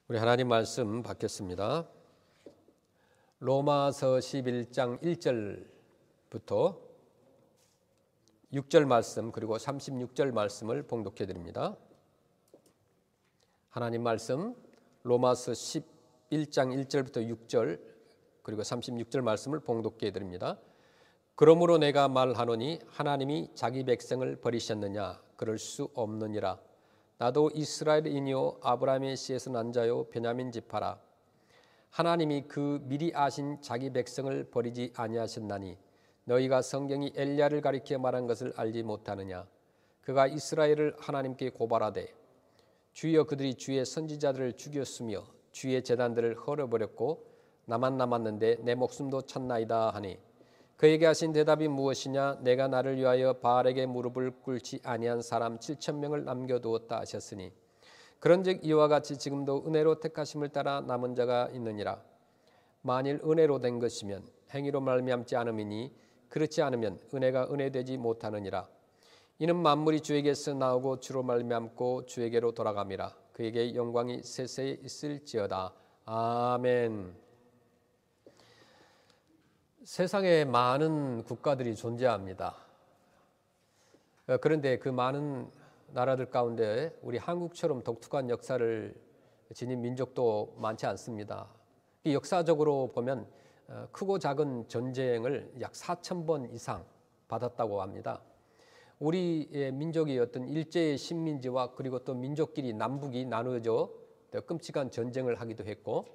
우리 하나님 말씀 받겠습니다. 로마서 11장 1절부터 6절 말씀 그리고 36절 말씀을 봉독해 드립니다. 하나님 말씀 로마서 11장 1절부터 6절 그리고 36절 말씀을 봉독해 드립니다. 그러므로 내가 말하노니 하나님이 자기 백성을 버리셨느냐? 그럴 수 없느니라. 나도 이스라엘인이요 아브라함의 씨에서 난 자요 베냐민 지파라. 하나님이 그 미리 아신 자기 백성을 버리지 아니하셨나니 너희가 성경이 엘리야를 가리켜 말한 것을 알지 못하느냐? 그가 이스라엘을 하나님께 고발하되 주여 그들이 주의 선지자들을 죽였으며 주의 제단들을 헐어버렸고 나만 남았는데 내 목숨도 찼나이다 하니 그에게 하신 대답이 무엇이냐? 내가 나를 위하여 바알에게 무릎을 꿇지 아니한 사람 7,000명을 남겨두었다 하셨으니 그런즉 이와 같이 지금도 은혜로 택하심을 따라 남은 자가 있느니라. 만일 은혜로 된 것이면 행위로 말미암지 않음이니 그렇지 않으면 은혜가 은혜되지 못하느니라. 이는 만물이 주에게서 나오고 주로 말미암고 주에게로 돌아감이라. 그에게 영광이 세세에 있을지어다. 아멘. 세상에 많은 국가들이 존재합니다. 그런데 그 많은 나라들 가운데 우리 한국처럼 독특한 역사를 지닌 민족도 많지 않습니다. 역사적으로 보면 크고 작은 전쟁을 약 4,000번 이상 받았다고 합니다. 우리의 민족이 어떤 일제의 식민지와 그리고 또 민족끼리 남북이 나누어져 끔찍한 전쟁을 하기도 했고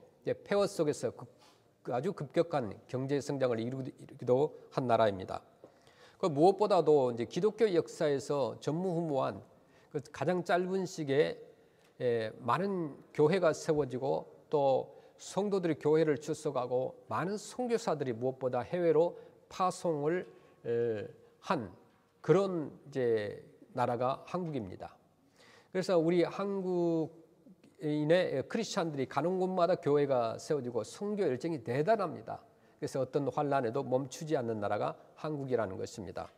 폐허 속에서 아주 급격한 경제 성장을 이루기도 한 나라입니다. 그 무엇보다도 이제 기독교 역사에서 전무후무한 그 가장 짧은 시기에 많은 교회가 세워지고 또 성도들이 교회를 출석하고 많은 선교사들이 무엇보다 해외로 파송을 한 그런 이제 나라가 한국입니다. 그래서 우리 한국인의 크리스찬들이 가는 곳마다 교회가 세워지고 선교 열정이 대단합니다. 그래서 어떤 환란에도 멈추지 않는 나라가 한국이라는 것입니다.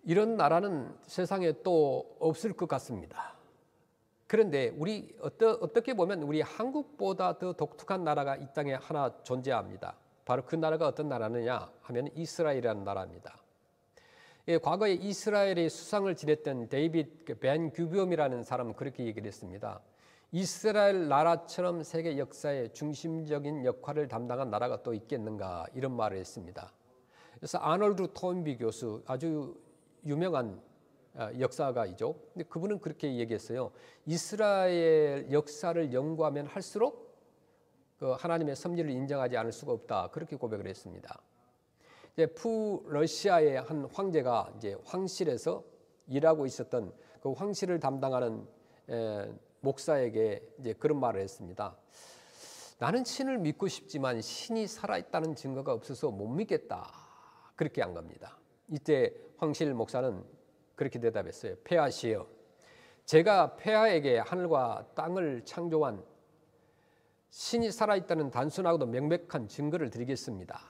이런 나라는 세상에 또 없을 것 같습니다. 그런데 우리 어떻게 보면 우리 한국보다 더 독특한 나라가 이 땅에 하나 존재합니다. 바로 그 나라가 어떤 나라느냐 하면 이스라엘이라는 나라입니다. 과거에 이스라엘의 수상을 지냈던 데이빗 벤 규비엄이라는 사람은 그렇게 얘기를 했습니다. 이스라엘 나라처럼 세계 역사의 중심적인 역할을 담당한 나라가 또 있겠는가 이런 말을 했습니다. 그래서 아놀드 토인비 교수 아주 유명한 역사가이죠. 근데 그분은 그렇게 얘기했어요. 이스라엘 역사를 연구하면 할수록 그 하나님의 섭리를 인정하지 않을 수가 없다. 그렇게 고백을 했습니다. 이제 푸러시아의 한 황제가 이제 황실에서 일하고 있었던 그 황실을 담당하는 목사에게 이제 그런 말을 했습니다. 나는 신을 믿고 싶지만 신이 살아있다는 증거가 없어서 못 믿겠다. 그렇게 한 겁니다. 이때 황실 목사는 그렇게 대답했어요. 폐하시여, 제가 폐하에게 하늘과 땅을 창조한 신이 살아있다는 단순하고도 명백한 증거를 드리겠습니다.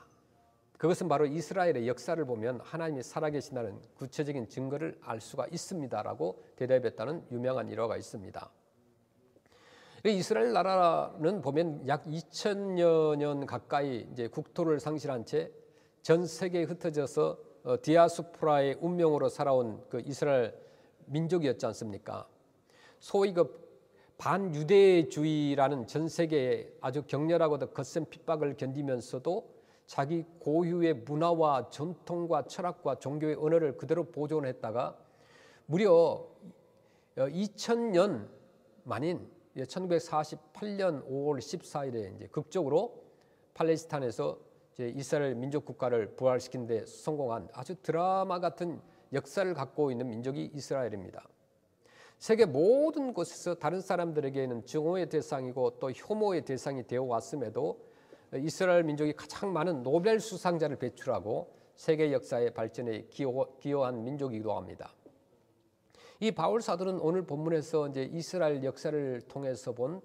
그것은 바로 이스라엘의 역사를 보면 하나님이 살아계신다는 구체적인 증거를 알 수가 있습니다라고 대답했다는 유명한 일화가 있습니다. 이스라엘 나라는 보면 약 2000여 년 가까이 이제 국토를 상실한 채 전 세계에 흩어져서 디아스포라의 운명으로 살아온 그 이스라엘 민족이었지 않습니까? 소위 그 반유대주의라는 전 세계에 아주 격렬하고도 거센 핍박을 견디면서도 자기 고유의 문화와 전통과 철학과 종교의 언어를 그대로 보존했다가 무려 2000년 만인 1948년 5월 14일에 이제 극적으로 팔레스타인에서 이제 이스라엘 민족 국가를 부활시키는 데 성공한 아주 드라마 같은 역사를 갖고 있는 민족이 이스라엘입니다. 세계 모든 곳에서 다른 사람들에게는 증오의 대상이고 또 혐오의 대상이 되어 왔음에도 이스라엘 민족이 가장 많은 노벨 수상자를 배출하고 세계 역사의 발전에 기여한 민족이기도 합니다. 이 바울 사도는 오늘 본문에서 이제 이스라엘 역사를 통해서 본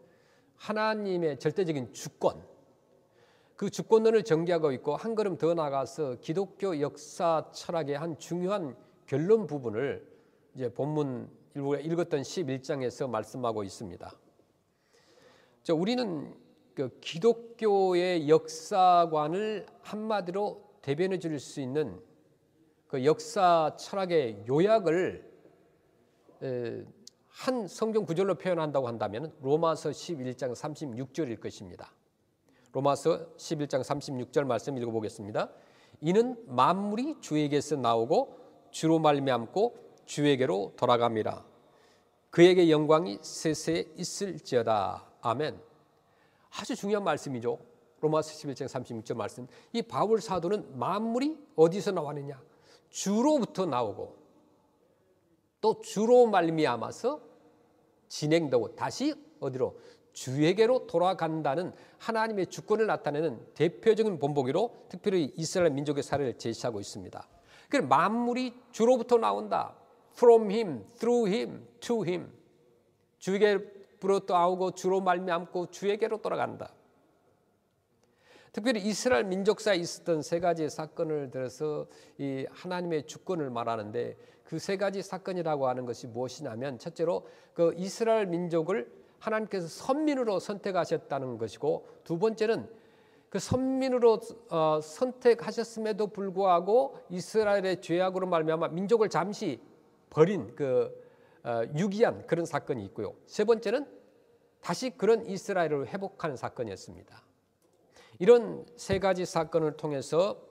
하나님의 절대적인 주권, 그 주권론을 전개하고 있고 한 걸음 더 나아가서 기독교 역사 철학의 한 중요한 결론 부분을 이제 본문 우리가 읽었던 11장에서 말씀하고 있습니다. 우리는 그 기독교의 역사관을 한마디로 대변해 줄 수 있는 그 역사 철학의 요약을 한 성경 구절로 표현한다고 한다면 로마서 11장 36절일 것입니다. 로마서 11장 36절 말씀 읽어보겠습니다. 이는 만물이 주에게서 나오고 주로 말미암고 주에게로 돌아갑니다. 그에게 영광이 세세에 있을지어다. 아멘. 아주 중요한 말씀이죠. 로마서 11장 36절 말씀. 이 바울 사도는 만물이 어디서 나왔느냐? 주로부터 나오고 또 주로 말미암아서 진행되고 다시 어디로? 주에게로 돌아간다는 하나님의 주권을 나타내는 대표적인 본보기로 특별히 이스라엘 민족의 사례를 제시하고 있습니다. 그래서 만물이 주로부터 나온다. From him, through him, to him. 주에게로부터 나오고 주로 말미암고 주에게로 돌아간다. 특별히 이스라엘 민족사에 있었던 세 가지 사건을 들어서 이 하나님의 주권을 말하는데 그 세 가지 사건이라고 하는 것이 무엇이냐면 첫째로 그 이스라엘 민족을 하나님께서 선민으로 선택하셨다는 것이고 두 번째는 그 선민으로 선택하셨음에도 불구하고 이스라엘의 죄악으로 말미암아 민족을 잠시 버린 유기한 그런 사건이 있고요. 세 번째는 다시 그런 이스라엘을 회복하는 사건이었습니다. 이런 세 가지 사건을 통해서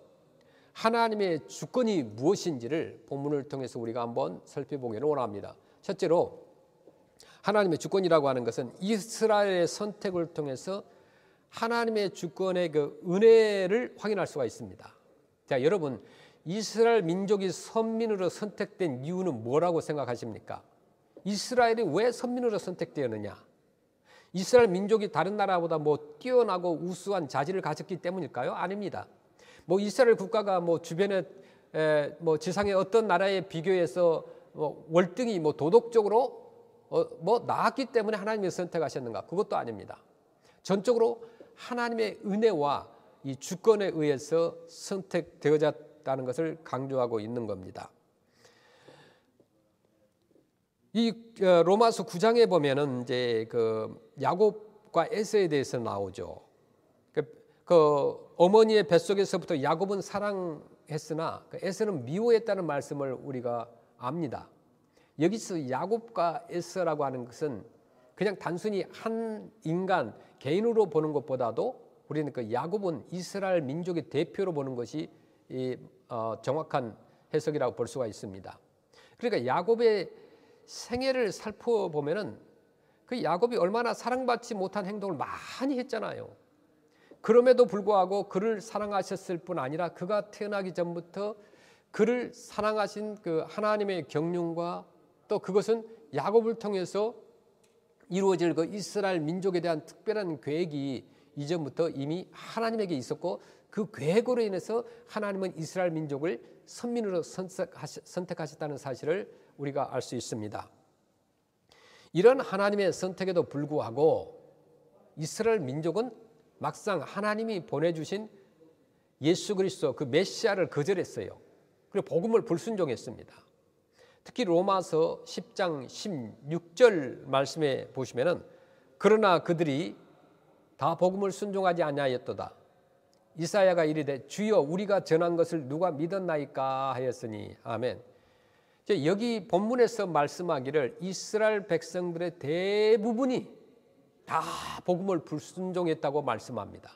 하나님의 주권이 무엇인지를 본문을 통해서 우리가 한번 살펴보기를 원합니다. 첫째로 하나님의 주권이라고 하는 것은 이스라엘의 선택을 통해서 하나님의 주권의 그 은혜를 확인할 수가 있습니다. 자, 여러분, 이스라엘 민족이 선민으로 선택된 이유는 뭐라고 생각하십니까? 이스라엘이 왜 선민으로 선택되었느냐? 이스라엘 민족이 다른 나라보다 뛰어나고 우수한 자질을 가졌기 때문일까요? 아닙니다. 이스라엘 국가가 주변에 지상의 어떤 나라에 비교해서 월등히 도덕적으로 나았기 때문에 하나님이 선택하셨는가? 그것도 아닙니다. 전적으로 하나님의 은혜와 이 주권에 의해서 선택되어졌다는 것을 강조하고 있는 겁니다. 이 로마서 9장에 보면은 이제 그 야곱과 에서에 대해서 나오죠. 그 어머니의 뱃속에서부터 야곱은 사랑했으나 에서는 미워했다는 말씀을 우리가 압니다. 여기서 야곱과 에서라고 하는 것은 그냥 단순히 한 인간 개인으로 보는 것보다도 우리는 그 야곱은 이스라엘 민족의 대표로 보는 것이 정확한 해석이라고 볼 수가 있습니다. 그러니까 야곱의 생애를 살펴보면은 그 야곱이 얼마나 사랑받지 못한 행동을 많이 했잖아요. 그럼에도 불구하고 그를 사랑하셨을 뿐 아니라 그가 태어나기 전부터 그를 사랑하신 그 하나님의 경륜과 또 그것은 야곱을 통해서 이루어질 그 이스라엘 민족에 대한 특별한 계획이 이전부터 이미 하나님에게 있었고 그 계획으로 인해서 하나님은 이스라엘 민족을 선민으로 선택하셨다는 사실을 우리가 알 수 있습니다. 이런 하나님의 선택에도 불구하고 이스라엘 민족은 막상 하나님이 보내주신 예수 그리스도 그 메시아를 거절했어요. 그리고 복음을 불순종했습니다. 특히 로마서 10장 16절 말씀에 보시면은 그러나 그들이 다 복음을 순종하지 아니하였도다. 이사야가 이르되 주여 우리가 전한 것을 누가 믿었나이까 하였으니 아멘. 여기 본문에서 말씀하기를 이스라엘 백성들의 대부분이 다 복음을 불순종했다고 말씀합니다.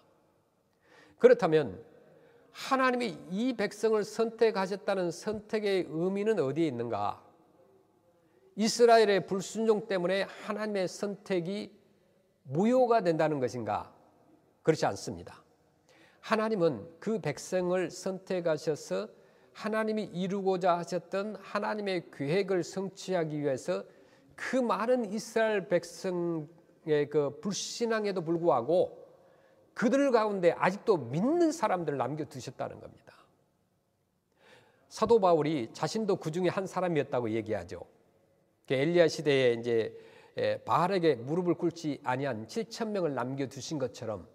그렇다면 하나님이 이 백성을 선택하셨다는 선택의 의미는 어디에 있는가? 이스라엘의 불순종 때문에 하나님의 선택이 무효가 된다는 것인가? 그렇지 않습니다. 하나님은 그 백성을 선택하셔서 하나님이 이루고자 하셨던 하나님의 계획을 성취하기 위해서 그 많은 이스라엘 백성의 그 불신앙에도 불구하고 그들 가운데 아직도 믿는 사람들을 남겨두셨다는 겁니다. 사도 바울이 자신도 그 중에 한 사람이었다고 얘기하죠. 엘리야 시대에 이제 바알에게 무릎을 꿇지 아니한 7,000명을 남겨두신 것처럼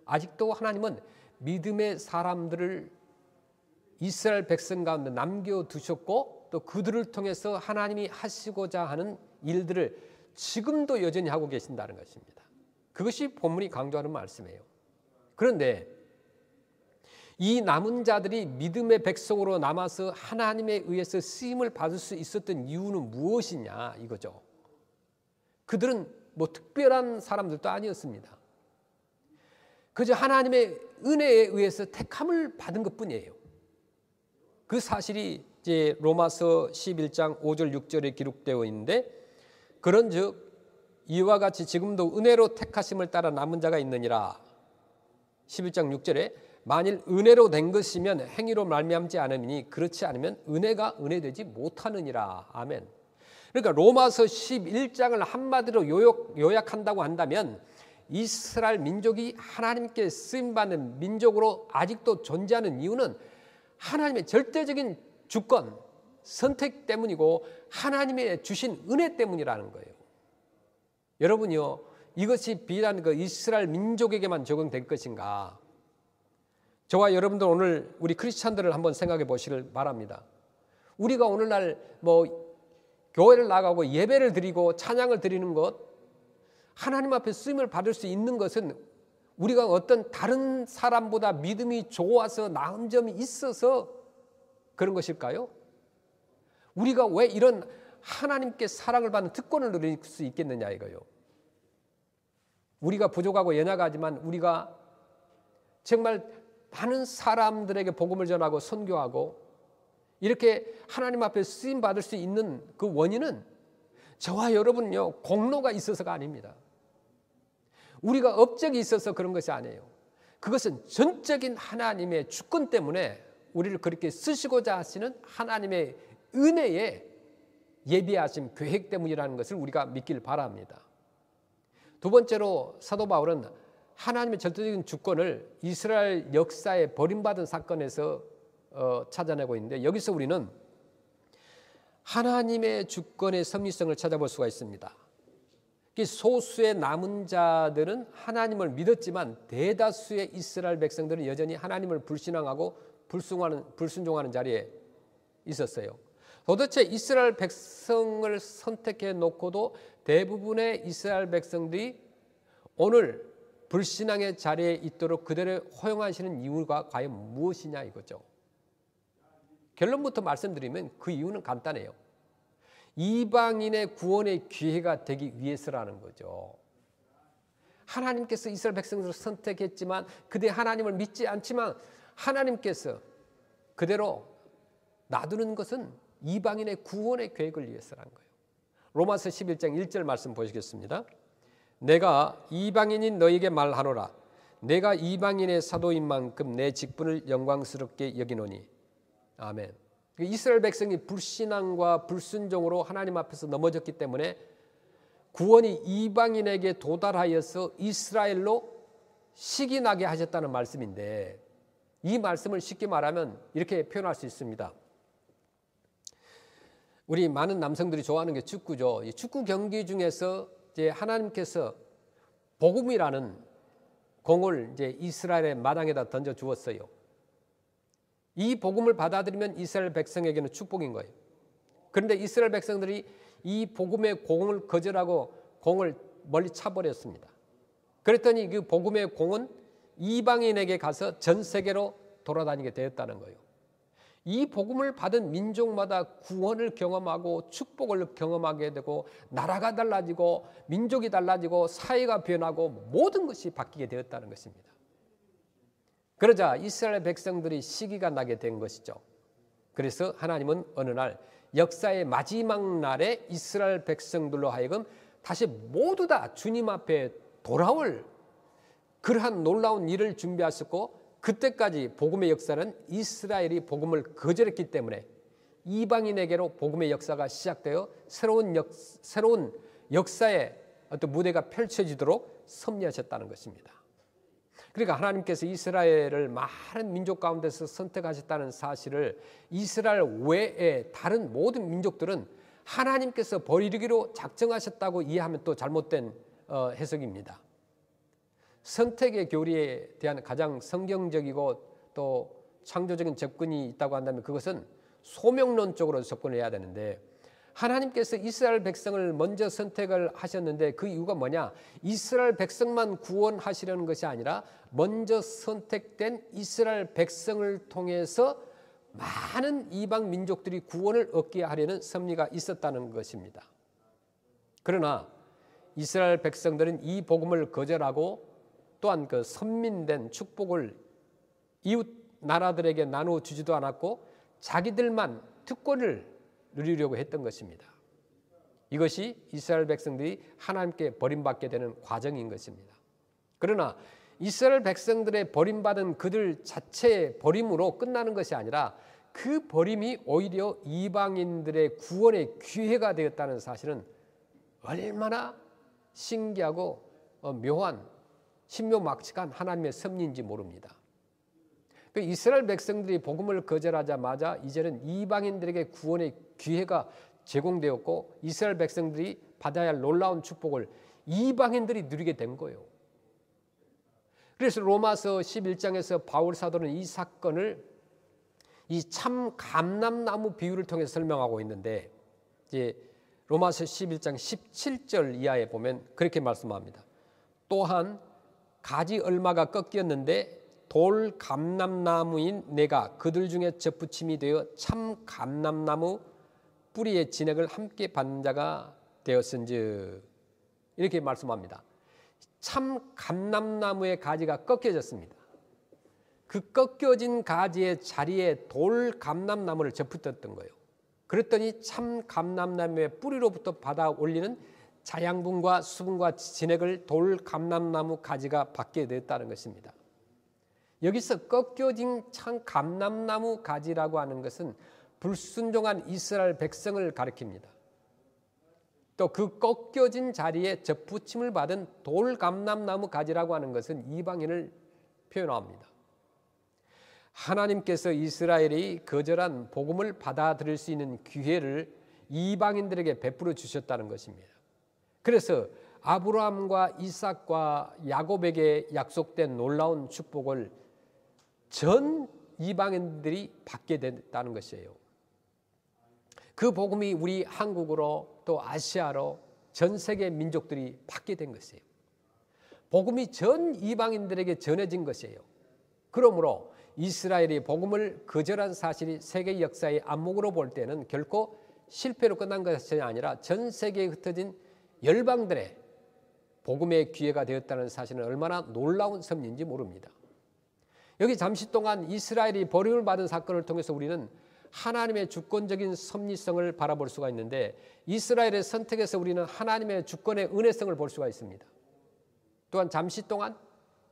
아직도 하나님은 믿음의 사람들을 이스라엘 백성 가운데 남겨두셨고 또 그들을 통해서 하나님이 하시고자 하는 일들을 지금도 여전히 하고 계신다는 것입니다. 그것이 본문이 강조하는 말씀이에요. 그런데 이 남은 자들이 믿음의 백성으로 남아서 하나님에 의해서 쓰임을 받을 수 있었던 이유는 무엇이냐 이거죠. 그들은 뭐 특별한 사람들도 아니었습니다. 그저 하나님의 은혜에 의해서 택함을 받은 것뿐이에요. 그 사실이 이제 로마서 11장 5절 6절에 기록되어 있는데, 그런즉 이와 같이 지금도 은혜로 택하심을 따라 남은 자가 있느니라. 11장 6절에 만일 은혜로 된 것이면 행위로 말미암지 않으니 그렇지 않으면 은혜가 은혜되지 못하느니라. 아멘. 그러니까 로마서 11장을 한마디로 요약한다고 한다면 이스라엘 민족이 하나님께 쓰임받는 민족으로 아직도 존재하는 이유는 하나님의 절대적인 주권, 선택 때문이고 하나님의 주신 은혜 때문이라는 거예요. 여러분요, 이것이 비단 그 이스라엘 민족에게만 적용될 것인가? 저와 여러분들 오늘 우리 크리스찬들을 한번 생각해 보시길 바랍니다. 우리가 오늘날 뭐 교회를 나가고 예배를 드리고 찬양을 드리는 것, 하나님 앞에 쓰임을 받을 수 있는 것은 우리가 어떤 다른 사람보다 믿음이 좋아서 나은 점이 있어서 그런 것일까요? 우리가 왜 이런 하나님께 사랑을 받는 특권을 누릴 수 있겠느냐 이거요. 우리가 부족하고 연약하지만 우리가 정말 많은 사람들에게 복음을 전하고 선교하고 이렇게 하나님 앞에 쓰임 받을 수 있는 그 원인은 저와 여러분요 공로가 있어서가 아닙니다. 우리가 업적이 있어서 그런 것이 아니에요. 그것은 전적인 하나님의 주권 때문에 우리를 그렇게 쓰시고자 하시는 하나님의 은혜에 예비하신 계획 때문이라는 것을 우리가 믿길 바랍니다. 두 번째로 사도 바울은 하나님의 절대적인 주권을 이스라엘 역사에 버림받은 사건에서 찾아내고 있는데, 여기서 우리는 하나님의 주권의 섭리성을 찾아볼 수가 있습니다. 소수의 남은 자들은 하나님을 믿었지만 대다수의 이스라엘 백성들은 여전히 하나님을 불신앙하고 불순종하는 자리에 있었어요. 도대체 이스라엘 백성을 선택해 놓고도 대부분의 이스라엘 백성들이 오늘 불신앙의 자리에 있도록 그들을 허용하시는 이유가 과연 무엇이냐 이거죠. 결론부터 말씀드리면 그 이유는 간단해요. 이방인의 구원의 기회가 되기 위해서라는 거죠. 하나님께서 이스라엘 백성들을 선택했지만 그들 하나님을 믿지 않지만 하나님께서 그대로 놔두는 것은 이방인의 구원의 계획을 위해서라는 거예요. 로마서 11장 1절 말씀 보시겠습니다. 내가 이방인인 너에게 말하노라. 내가 이방인의 사도인 만큼 내 직분을 영광스럽게 여기노니. 아멘. 이스라엘 백성이 불신앙과 불순종으로 하나님 앞에서 넘어졌기 때문에 구원이 이방인에게 도달하여서 이스라엘로 식이 나게 하셨다는 말씀인데, 이 말씀을 쉽게 말하면 이렇게 표현할 수 있습니다. 우리 많은 남성들이 좋아하는 게 축구죠. 이 축구 경기 중에서 이제 하나님께서 복음이라는 공을 이제 이스라엘의 마당에다 던져 주었어요. 이 복음을 받아들이면 이스라엘 백성에게는 축복인 거예요. 그런데 이스라엘 백성들이 이 복음의 공을 거절하고 공을 멀리 차버렸습니다. 그랬더니 그 복음의 공은 이방인에게 가서 전 세계로 돌아다니게 되었다는 거예요. 이 복음을 받은 민족마다 구원을 경험하고 축복을 경험하게 되고 나라가 달라지고 민족이 달라지고 사회가 변하고 모든 것이 바뀌게 되었다는 것입니다. 그러자 이스라엘 백성들이 시기가 나게 된 것이죠. 그래서 하나님은 어느 날 역사의 마지막 날에 이스라엘 백성들로 하여금 다시 모두 다 주님 앞에 돌아올 그러한 놀라운 일을 준비하셨고, 그때까지 복음의 역사는 이스라엘이 복음을 거절했기 때문에 이방인에게로 복음의 역사가 시작되어 새로운 역사의 어떤 무대가 펼쳐지도록 섭리하셨다는 것입니다. 그러니까 하나님께서 이스라엘을 많은 민족 가운데서 선택하셨다는 사실을 이스라엘 외의 다른 모든 민족들은 하나님께서 버리기로 작정하셨다고 이해하면 또 잘못된 해석입니다. 선택의 교리에 대한 가장 성경적이고 또 창조적인 접근이 있다고 한다면 그것은 소명론적으로 접근해야 되는데 하나님께서 이스라엘 백성을 먼저 선택을 하셨는데 그 이유가 뭐냐? 이스라엘 백성만 구원하시려는 것이 아니라 먼저 선택된 이스라엘 백성을 통해서 많은 이방 민족들이 구원을 얻게 하려는 섭리가 있었다는 것입니다. 그러나 이스라엘 백성들은 이 복음을 거절하고 또한 그 선민된 축복을 이웃 나라들에게 나누어 주지도 않았고 자기들만 특권을 누리려고 했던 것입니다. 이것이 이스라엘 백성들이 하나님께 버림받게 되는 과정인 것입니다. 그러나 이스라엘 백성들의 버림받은 그들 자체의 버림으로 끝나는 것이 아니라 그 버림이 오히려 이방인들의 구원의 기회가 되었다는 사실은 얼마나 신기하고 묘한 신묘막측한 하나님의 섭리인지 모릅니다. 그 이스라엘 백성들이 복음을 거절하자마자 이제는 이방인들에게 구원의 기회가 제공되었고 이스라엘 백성들이 받아야 할 놀라운 축복을 이방인들이 누리게 된 거예요. 그래서 로마서 11장에서 바울 사도는 이 사건을 이 참 감람나무 비유를 통해 설명하고 있는데 이제 로마서 11장 17절 이하에 보면 그렇게 말씀합니다. 또한 가지 얼마가 꺾였는데 돌 감람나무인 내가 그들 중에 접붙임이 되어 참 감람나무 뿌리의 진액을 함께 받는 자가 되었은즉 이렇게 말씀합니다. 참 감람나무의 가지가 꺾여졌습니다. 그 꺾여진 가지의 자리에 돌 감람나무를 접붙였던 거예요. 그랬더니 참 감람나무의 뿌리로부터 받아 올리는 자양분과 수분과 진액을 돌 감람나무 가지가 받게 됐다는 것입니다. 여기서 꺾여진 참 감람나무 가지라고 하는 것은 불순종한 이스라엘 백성을 가리킵니다. 또 그 꺾여진 자리에 접붙임을 받은 돌 감람나무 가지라고 하는 것은 이방인을 표현합니다. 하나님께서 이스라엘이 거절한 복음을 받아들일 수 있는 기회를 이방인들에게 베풀어 주셨다는 것입니다. 그래서 아브라함과 이삭과 야곱에게 약속된 놀라운 축복을 전 이방인들이 받게 됐다는 것이에요. 그 복음이 우리 한국으로 또 아시아로 전 세계 민족들이 받게 된 것이에요. 복음이 전 이방인들에게 전해진 것이에요. 그러므로 이스라엘이 복음을 거절한 사실이 세계 역사의 안목으로 볼 때는 결코 실패로 끝난 것이 아니라 전 세계에 흩어진 열방들의 복음의 기회가 되었다는 사실은 얼마나 놀라운 섭리인지 모릅니다. 여기 잠시 동안 이스라엘이 버림을 받은 사건을 통해서 우리는 하나님의 주권적인 섭리성을 바라볼 수가 있는데 이스라엘의 선택에서 우리는 하나님의 주권의 은혜성을 볼 수가 있습니다. 또한 잠시 동안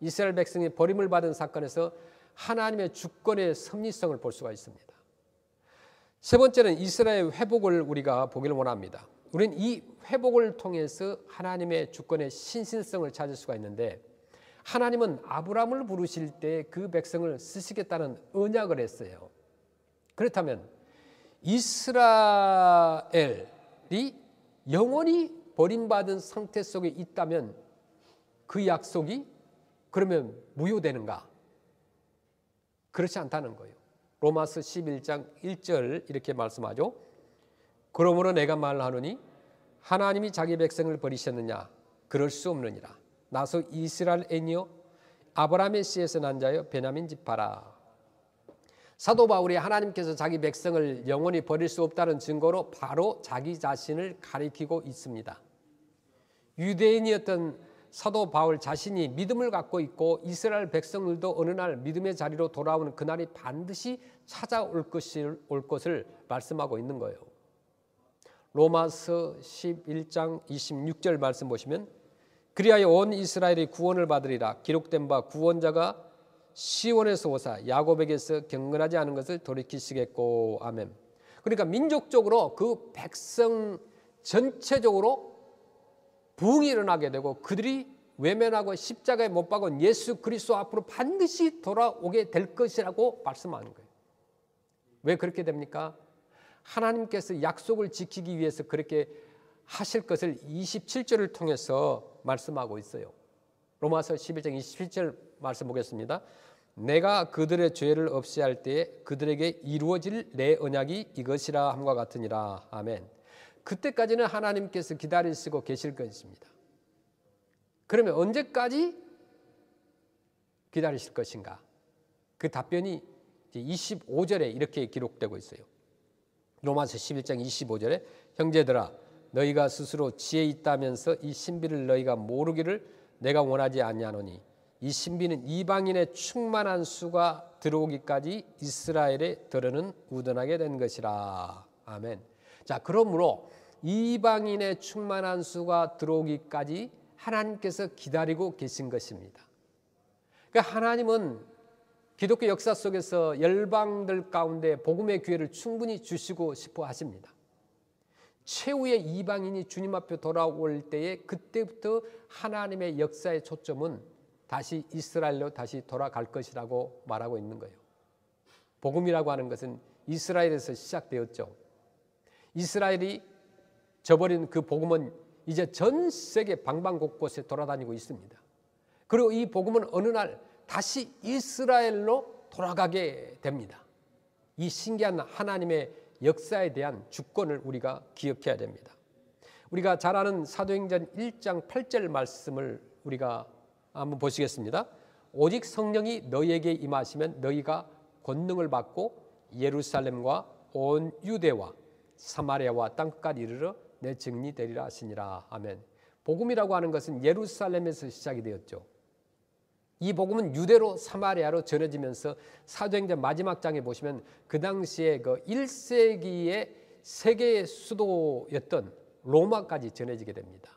이스라엘 백성이 버림을 받은 사건에서 하나님의 주권의 섭리성을 볼 수가 있습니다. 세 번째는 이스라엘 회복을 우리가 보기를 원합니다. 우리는 이 회복을 통해서 하나님의 주권의 신실성을 찾을 수가 있는데 하나님은 아브라함을 부르실 때 그 백성을 쓰시겠다는 언약을 했어요. 그렇다면 이스라엘이 영원히 버림받은 상태 속에 있다면 그 약속이 그러면 무효되는가? 그렇지 않다는 거예요. 로마서 11장 1절 이렇게 말씀하죠. 그러므로 내가 말하노니 하나님이 자기 백성을 버리셨느냐? 그럴 수 없느니라. 나서 이스라엘이요 아브라함의 씨에서 난 자여 베냐민 지파라. 사도 바울이 하나님께서 자기 백성을 영원히 버릴 수 없다는 증거로 바로 자기 자신을 가리키고 있습니다. 유대인이었던 사도 바울 자신이 믿음을 갖고 있고 이스라엘 백성들도 어느 날 믿음의 자리로 돌아오는 그날이 반드시 찾아올 것을 말씀하고 있는 거예요. 로마서 11장 26절 말씀 보시면 그리하여 온 이스라엘이 구원을 받으리라. 기록된 바 구원자가 시온에서 오사 야곱에게서 경건하지 않은 것을 돌이키시겠고. 아멘. 그러니까 민족적으로 그 백성 전체적으로 부흥이 일어나게 되고 그들이 외면하고 십자가에 못 박은 예수 그리스도 앞으로 반드시 돌아오게 될 것이라고 말씀하는 거예요. 왜 그렇게 됩니까? 하나님께서 약속을 지키기 위해서 그렇게 하실 것을 27절을 통해서 말씀하고 있어요. 로마서 11장 27절 말씀 보겠습니다. 내가 그들의 죄를 없이 할 때에 그들에게 이루어질 내 언약이 이것이라 함과 같으니라. 아멘. 그때까지는 하나님께서 기다리시고 계실 것입니다. 그러면 언제까지 기다리실 것인가? 그 답변이 25절에 이렇게 기록되고 있어요. 로마서 11장 25절에 형제들아 너희가 스스로 지혜 있다면서 이 신비를 너희가 모르기를 내가 원하지 아니하노니 이 신비는 이방인의 충만한 수가 들어오기까지 이스라엘에 들어는 우둔하게 된 것이라. 아멘. 자, 그러므로 이방인의 충만한 수가 들어오기까지 하나님께서 기다리고 계신 것입니다. 그러니까 하나님은 기독교 역사 속에서 열방들 가운데 복음의 기회를 충분히 주시고 싶어 하십니다. 최후의 이방인이 주님 앞에 돌아올 때에 그때부터 하나님의 역사의 초점은 다시 이스라엘로 다시 돌아갈 것이라고 말하고 있는 거예요. 복음이라고 하는 것은 이스라엘에서 시작되었죠. 이스라엘이 저버린 그 복음은 이제 전 세계 방방곳곳에 돌아다니고 있습니다. 그리고 이 복음은 어느 날 다시 이스라엘로 돌아가게 됩니다. 이 신기한 하나님의 역사에 대한 주권을 우리가 기억해야 됩니다. 우리가 잘 아는 사도행전 1장 8절 말씀을 우리가 한번 보시겠습니다. 오직 성령이 너희에게 임하시면 너희가 권능을 받고 예루살렘과 온 유대와 사마리아와 땅끝까지 이르러 내 증인이 되리라 하시니라. 아멘. 복음이라고 하는 것은 예루살렘에서 시작이 되었죠. 이 복음은 유대로 사마리아로 전해지면서 사도행전 마지막 장에 보시면 그 당시에 그 1세기의 세계의 수도였던 로마까지 전해지게 됩니다.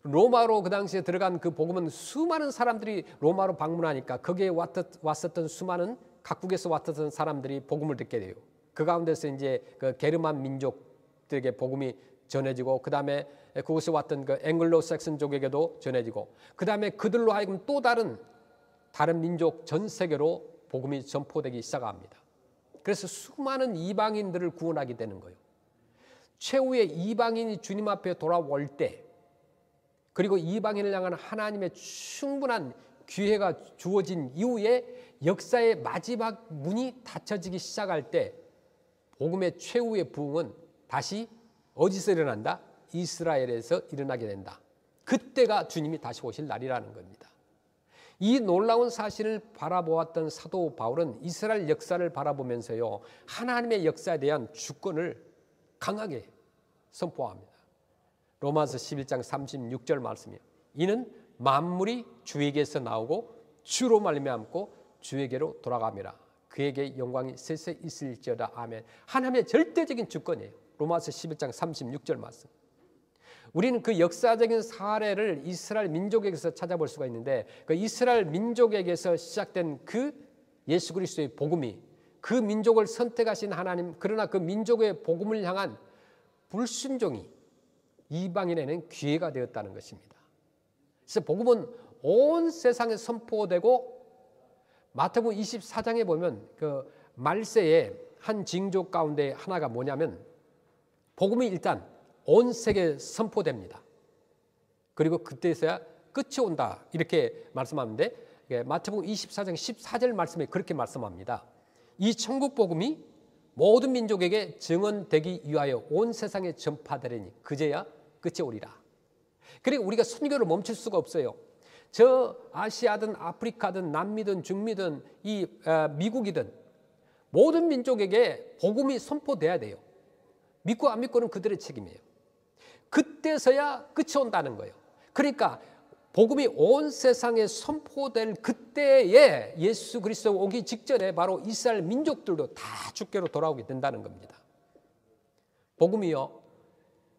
로마로 그 당시에 들어간 그 복음은 수많은 사람들이 로마로 방문하니까 거기에 왔었던 수많은 각국에서 왔었던 사람들이 복음을 듣게 돼요. 그 가운데서 이제 그 게르만 민족들에게 복음이 전해지고 그 다음에 그곳에 왔던 그 앵글로 색슨족에게도 전해지고 그 다음에 그들로 하여금 또 다른 민족 전 세계로 복음이 전포되기 시작합니다. 그래서 수많은 이방인들을 구원하게 되는 거예요. 최후의 이방인이 주님 앞에 돌아올 때 그리고 이방인을 향한 하나님의 충분한 기회가 주어진 이후에 역사의 마지막 문이 닫혀지기 시작할 때 복음의 최후의 부흥은 다시 어디서 일어난다? 이스라엘에서 일어나게 된다. 그때가 주님이 다시 오실 날이라는 겁니다. 이 놀라운 사실을 바라보았던 사도 바울은 이스라엘 역사를 바라보면서요 하나님의 역사에 대한 주권을 강하게 선포합니다. 로마서 11장 36절 말씀이에요. 이는 만물이 주에게서 나오고 주로 말미암고 주에게로 돌아갑니다. 그에게 영광이 세세 있을지어다. 아멘. 하나님의 절대적인 주권이에요. 로마서 11장 36절 말씀. 우리는 그 역사적인 사례를 이스라엘 민족에게서 찾아볼 수가 있는데 그 이스라엘 민족에게서 시작된 그 예수 그리스도의 복음이 그 민족을 선택하신 하나님 그러나 그 민족의 복음을 향한 불순종이 이방인에는 기회가 되었다는 것입니다. 그래서 복음은 온 세상에 선포되고 마태복음 24장에 보면 그 말세의 한 징조 가운데 하나가 뭐냐면 복음이 일단 온 세계에 선포됩니다. 그리고 그때서야 끝이 온다 이렇게 말씀하는데 마태복음 24장 14절 말씀에 그렇게 말씀합니다. 이 천국 복음이 모든 민족에게 증언되기 위하여 온 세상에 전파되리니 그제야 끝이 오리라. 그리고 우리가 선교를 멈출 수가 없어요. 저 아시아든 아프리카든 남미든 중미든 미국이든 모든 민족에게 복음이 선포돼야 돼요. 믿고 안 믿고는 그들의 책임이에요. 그때서야 끝이 온다는 거예요. 그러니까 복음이 온 세상에 선포될 그때에 예수 그리스도 오기 직전에 바로 이스라엘 민족들도 다 주께로 돌아오게 된다는 겁니다. 복음이요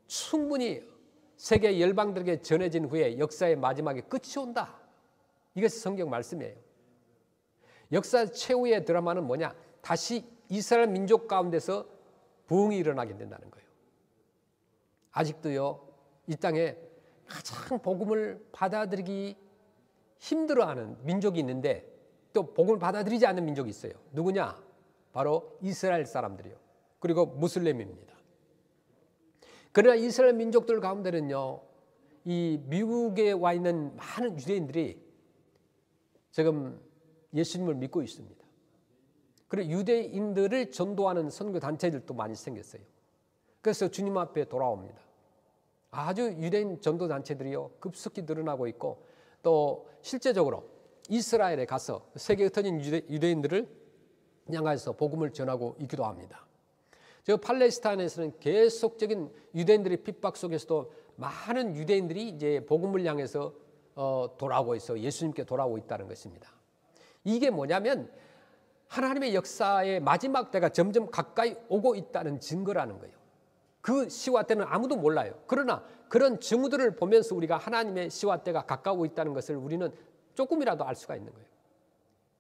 충분히 세계 열방들에게 전해진 후에 역사의 마지막에 끝이 온다. 이것이 성경 말씀이에요. 역사 최후의 드라마는 뭐냐? 다시 이스라엘 민족 가운데서 부흥이 일어나게 된다는 거예요. 아직도요 이 땅에 가장 복음을 받아들이기 힘들어하는 민족이 있는데 또 복음을 받아들이지 않는 민족이 있어요. 누구냐? 바로 이스라엘 사람들이요. 그리고 무슬림입니다. 그러나 이스라엘 민족들 가운데는요 이 미국에 와 있는 많은 유대인들이 지금 예수님을 믿고 있습니다. 그리고 유대인들을 전도하는 선교 단체들도 많이 생겼어요. 그래서 주님 앞에 돌아옵니다. 아주 유대인 전도 단체들이요 급속히 늘어나고 있고, 또 실제적으로 이스라엘에 가서 세계에 흩어진 유대인들을 향해서 복음을 전하고 있기도 합니다. 저 팔레스타인에서는 계속적인 유대인들의 핍박 속에서도 많은 유대인들이 이제 복음을 향해서 돌아오고 있어 예수님께 돌아오고 있다는 것입니다. 이게 뭐냐면 하나님의 역사의 마지막 때가 점점 가까이 오고 있다는 증거라는 거예요. 그 시와 때는 아무도 몰라요. 그러나 그런 징후들을 보면서 우리가 하나님의 시와 때가 가까우고 있다는 것을 우리는 조금이라도 알 수가 있는 거예요.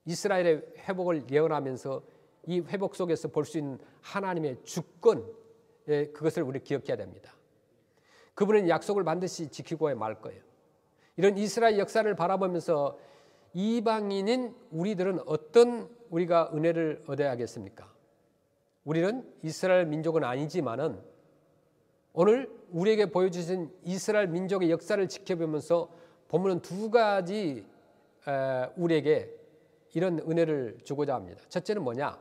이스라엘의 회복을 예언하면서 이 회복 속에서 볼 수 있는 하나님의 주권, 그것을 우리 기억해야 됩니다. 그분은 약속을 반드시 지키고 말 거예요. 이런 이스라엘 역사를 바라보면서 이방인인 우리들은 어떤 우리가 은혜를 얻어야겠습니까? 우리는 이스라엘 민족은 아니지만은 오늘 우리에게 보여주신 이스라엘 민족의 역사를 지켜보면서 보면은 두 가지 우리에게 이런 은혜를 주고자 합니다. 첫째는 뭐냐?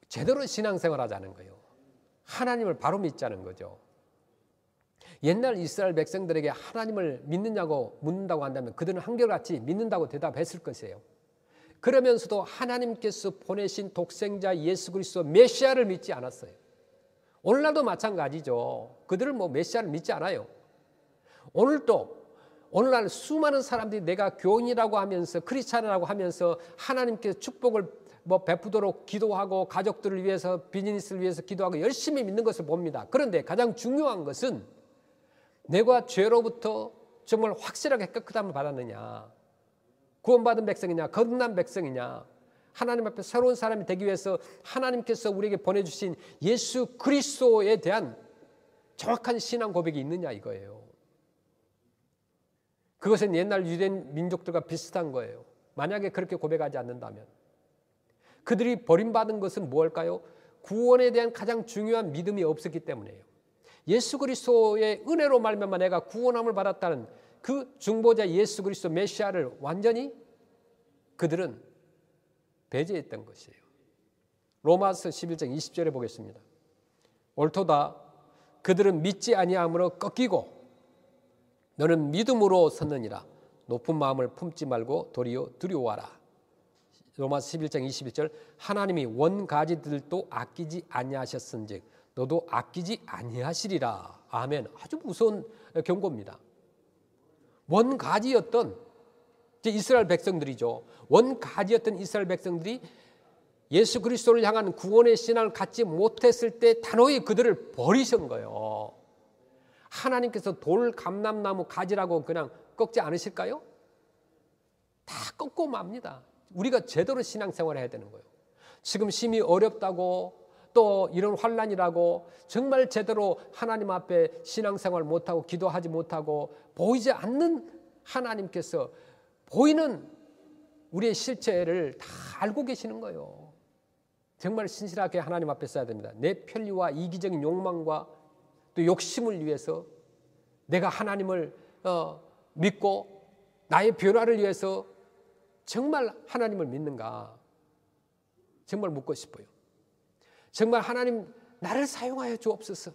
제대로 신앙생활 하자는 거예요. 하나님을 바로 믿자는 거죠. 옛날 이스라엘 백성들에게 하나님을 믿느냐고 묻는다고 한다면 그들은 한결같이 믿는다고 대답했을 것이에요. 그러면서도 하나님께서 보내신 독생자 예수 그리스도 메시아를 믿지 않았어요. 오늘날도 마찬가지죠. 그들은 메시아를 믿지 않아요. 오늘날 수많은 사람들이 내가 교인이라고 하면서 크리스찬이라고 하면서 하나님께서 축복을 베푸도록 기도하고 가족들을 위해서 비즈니스를 위해서 기도하고 열심히 믿는 것을 봅니다. 그런데 가장 중요한 것은 내가 죄로부터 정말 확실하게 깨끗함을 받았느냐, 구원받은 백성이냐, 거듭난 백성이냐, 하나님 앞에 새로운 사람이 되기 위해서 하나님께서 우리에게 보내주신 예수 그리스도에 대한 정확한 신앙 고백이 있느냐 이거예요. 그것은 옛날 유대인 민족들과 비슷한 거예요. 만약에 그렇게 고백하지 않는다면 그들이 버림받은 것은 무엇일까요? 구원에 대한 가장 중요한 믿음이 없었기 때문이에요. 예수 그리스도의 은혜로 말미암아 내가 구원함을 받았다는 그 중보자 예수 그리스도 메시아를 완전히 그들은 배제했던 것이에요. 로마서 11장 20절에 보겠습니다. 옳도다 그들은 믿지 아니함으로 꺾이고 너는 믿음으로 섰느니라. 높은 마음을 품지 말고 도리어 두려워하라. 로마서 11장 21절 하나님이 원가지들도 아끼지 아니하셨은즉 너도 아끼지 아니하시리라. 아멘. 아주 무서운 경고입니다. 원가지였던 이스라엘 백성들이죠. 원가지였던 이스라엘 백성들이 예수 그리스도를 향한 구원의 신앙을 갖지 못했을 때 단호히 그들을 버리신 거예요. 하나님께서 돌 감람나무 가지라고 그냥 꺾지 않으실까요? 다 꺾고 맙니다. 우리가 제대로 신앙생활을 해야 되는 거예요. 지금 심히 어렵다고 또 이런 환난이라고 정말 제대로 하나님 앞에 신앙생활 못하고 기도하지 못하고 보이지 않는 하나님께서 보이는 우리의 실체를 다 알고 계시는 거예요. 정말 신실하게 하나님 앞에 써야 됩니다. 내 편리와 이기적인 욕망과 또 욕심을 위해서 내가 하나님을 믿고 나의 변화를 위해서 정말 하나님을 믿는가? 정말 묻고 싶어요. 정말 하나님 나를 사용하여 주옵소서.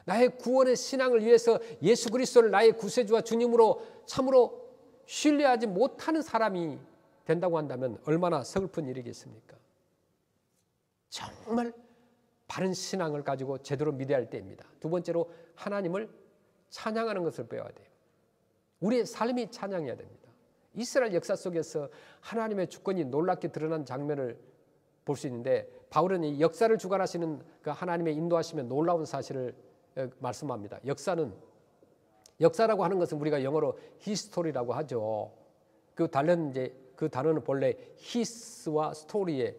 나의 구원의 신앙을 위해서 예수 그리스도를 나의 구세주와 주님으로 참으로 신뢰하지 못하는 사람이 된다고 한다면 얼마나 서글픈 일이겠습니까? 정말 바른 신앙을 가지고 제대로 믿어야 할 때입니다. 두 번째로 하나님을 찬양하는 것을 배워야 돼요. 우리의 삶이 찬양해야 됩니다. 이스라엘 역사 속에서 하나님의 주권이 놀랍게 드러난 장면을 볼 수 있는데 바울은 이 역사를 주관하시는 그 하나님의 인도하시면 놀라운 사실을 말씀합니다. 역사라고 하는 것은 우리가 영어로 히스토리라고 하죠. 그 단어는 본래 히스와 스토리의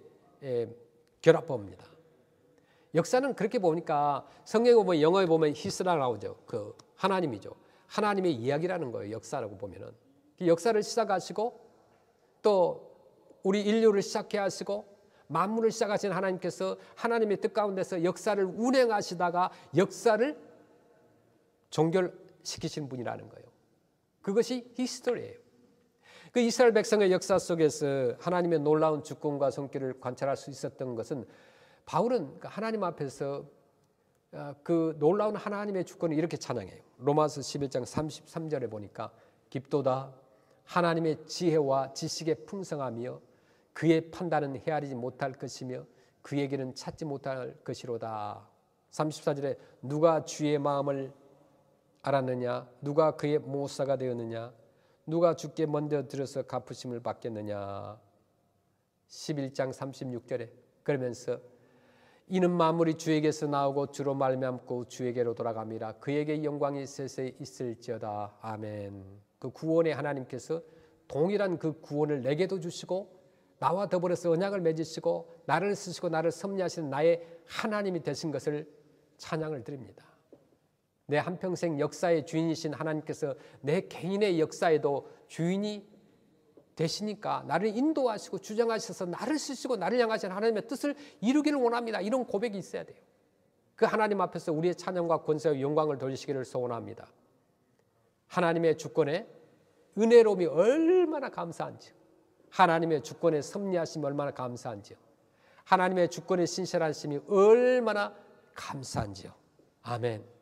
결합어입니다. 역사는 그렇게 보니까 성경에 보면 영어에 보면 히스라 나오죠. 그 하나님이죠. 하나님의 이야기라는 거예요. 역사라고 보면은 역사를 시작하시고 또 우리 인류를 시작해 하시고 만물을 시작하신 하나님께서 하나님의 뜻 가운데서 역사를 운행하시다가 역사를 종결시키신 분이라는 거예요. 그것이 히스토리예요. 그 이스라엘 백성의 역사 속에서 하나님의 놀라운 주권과 손길을 관찰할 수 있었던 것은 바울은 하나님 앞에서 그 놀라운 하나님의 주권을 이렇게 찬양해요. 로마서 11장 33절에 보니까 깊도다 하나님의 지혜와 지식의 풍성하며 그의 판단은 헤아리지 못할 것이며 그에게는 찾지 못할 것이로다. 34절에 누가 주의 마음을 알았느냐 누가 그의 모사가 되었느냐 누가 주께 먼저 들어서 갚으심을 받겠느냐. 11장 36절에 그러면서 이는 만물이 주에게서 나오고 주로 말미암고 주에게로 돌아갑니다. 그에게 영광이 세세 있을지어다. 아멘. 그 구원의 하나님께서 동일한 그 구원을 내게도 주시고 나와 더불어서 언약을 맺으시고 나를 쓰시고 나를 섭리하시는 나의 하나님이 되신 것을 찬양을 드립니다. 내 한평생 역사의 주인이신 하나님께서 내 개인의 역사에도 주인이 되시니까 나를 인도하시고 주장하셔서 나를 쓰시고 나를 향하신 하나님의 뜻을 이루기를 원합니다. 이런 고백이 있어야 돼요. 그 하나님 앞에서 우리의 찬양과 권세와 영광을 돌리시기를 소원합니다. 하나님의 주권에 은혜로움이 얼마나 감사한지요. 하나님의 주권의 섭리하심이 얼마나 감사한지요. 하나님의 주권의 신실하심이 얼마나 감사한지요. 아멘.